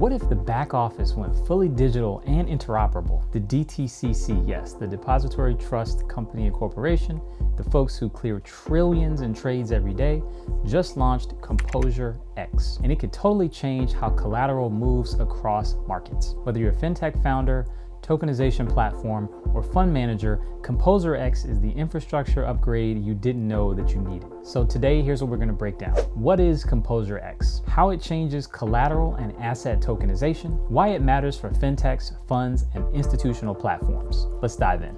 What if the back office went fully digital and interoperable? The DTCC, yes, the Depository Trust Company and Corporation, the folks who clear trillions in trades every day, just launched ComposerX, and it could totally change how collateral moves across markets. Whether you're a fintech founder, tokenization platform, or fund manager, ComposerX is the infrastructure upgrade you didn't know that you needed. So today, here's what we're gonna break down. What is ComposerX? How it changes collateral and asset tokenization, why it matters for fintechs, funds, and institutional platforms. Let's dive in.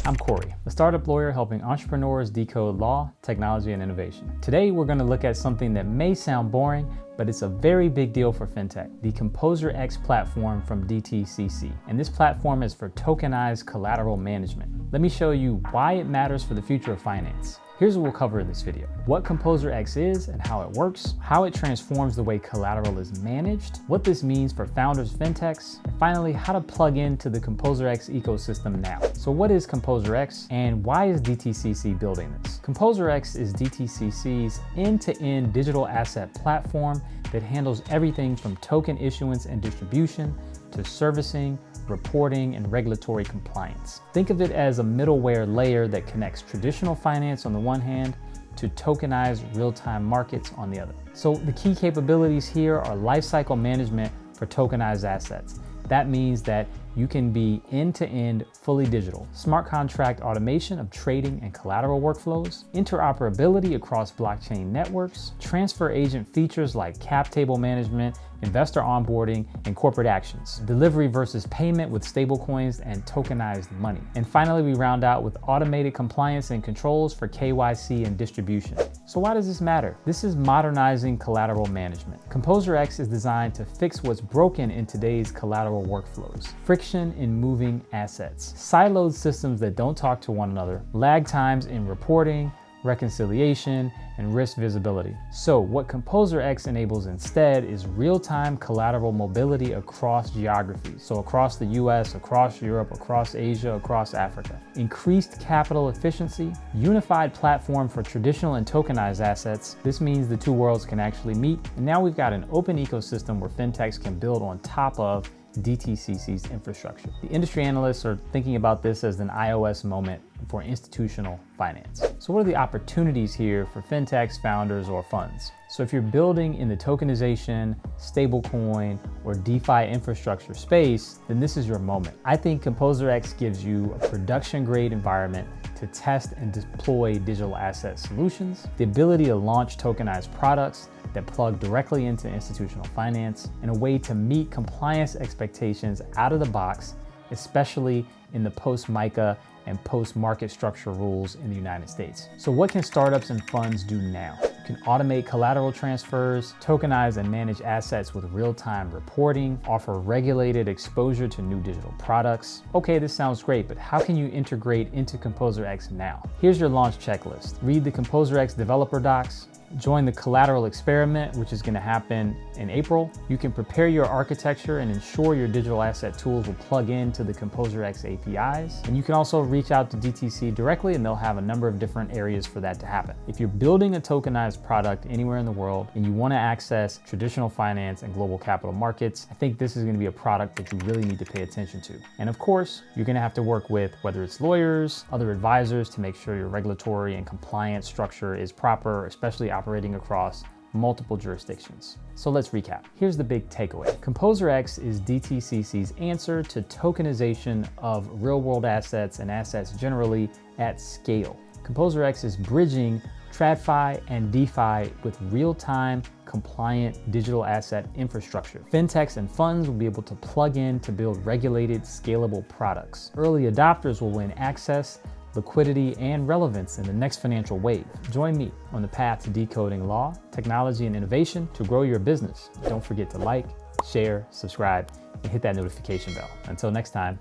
I'm Corey, a startup lawyer helping entrepreneurs decode law, technology, and innovation. Today, we're going to look at something that may sound boring, but it's a very big deal for fintech, the ComposerX platform from DTCC. And this platform is for tokenized collateral management. Let me show you why it matters for the future of finance. Here's what we'll cover in this video: what ComposerX is and how it works, how it transforms the way collateral is managed, what this means for founders, fintechs, and finally, how to plug into the ComposerX ecosystem now. So what is ComposerX and why is DTCC building this? ComposerX is DTCC's end-to-end digital asset platform that handles everything from token issuance and distribution to servicing, reporting, and regulatory compliance. Think of it as a middleware layer that connects traditional finance on the one hand to tokenized real-time markets on the other. So the key capabilities here are lifecycle management for tokenized assets. That means that you can be end-to-end fully digital, smart contract automation of trading and collateral workflows, interoperability across blockchain networks, transfer agent features like cap table management, investor onboarding, and corporate actions, delivery versus payment with stablecoins and tokenized money. And finally, we round out with automated compliance and controls for KYC and distribution. So why does this matter? This is modernizing collateral management. ComposerX is designed to fix what's broken in today's collateral workflows. Friction in moving assets, siloed systems that don't talk to one another, lag times in reporting, reconciliation, and risk visibility. So what ComposerX enables instead is real-time collateral mobility across geographies. So across the US, across Europe, across Asia, across Africa. Increased capital efficiency, unified platform for traditional and tokenized assets. This means the two worlds can actually meet. And now we've got an open ecosystem where fintechs can build on top of DTCC's infrastructure. The industry analysts are thinking about this as an iOS moment for institutional finance. So what are the opportunities here for fintechs, founders, or funds? So if you're building in the tokenization, stablecoin, or DeFi infrastructure space, then this is your moment. I think ComposerX gives you a production-grade environment to test and deploy digital asset solutions, the ability to launch tokenized products that plug directly into institutional finance, and a way to meet compliance expectations out of the box, especially in the post-MiCA and post-market structure rules in the United States. So what can startups and funds do now? You can automate collateral transfers, tokenize and manage assets with real-time reporting, offer regulated exposure to new digital products. Okay, this sounds great, but how can you integrate into ComposerX now? Here's your launch checklist. Read the ComposerX developer docs, join the Collateral experiment, which is going to happen in April. You can prepare your architecture and ensure your digital asset tools will plug into the ComposerX APIs. And you can also reach out to DTC directly and they'll have a number of different areas for that to happen. If you're building a tokenized product anywhere in the world and you want to access traditional finance and global capital markets, I think this is going to be a product that you really need to pay attention to. And of course, you're going to have to work with whether it's lawyers, other advisors to make sure your regulatory and compliance structure is proper, especially operating across multiple jurisdictions. So let's recap. Here's the big takeaway. ComposerX is DTCC's answer to tokenization of real-world assets and assets generally at scale. ComposerX is bridging TradFi and DeFi with real-time compliant digital asset infrastructure. Fintechs and funds will be able to plug in to build regulated, scalable products. Early adopters will win access, liquidity, and relevance in the next financial wave. Join me on the path to decoding law, technology, and innovation to grow your business. Don't forget to like, share, subscribe, and hit that notification bell. Until next time,